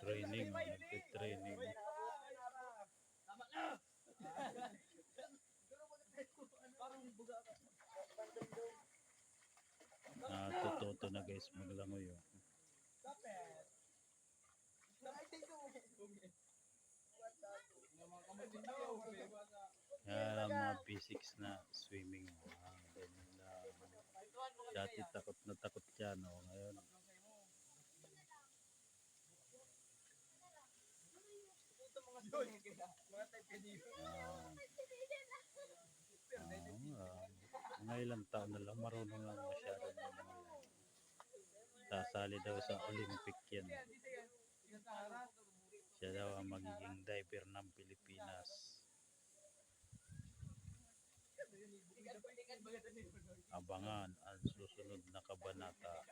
Training, nagtitraining. Tama na! Parang buga ka. Natututo na guys maglangoy. Oh. Kapit. Yan ang mga basics na swimming. Ganyan lang. Dati takot na takot yan. Oh. Ngayon, mga ilang taon na lang marunong lang masyado na lang. Sasali daw sa Olympic yan. Siya daw ang magiging diver ng Pilipinas. Abangan ang susunod na kabanata.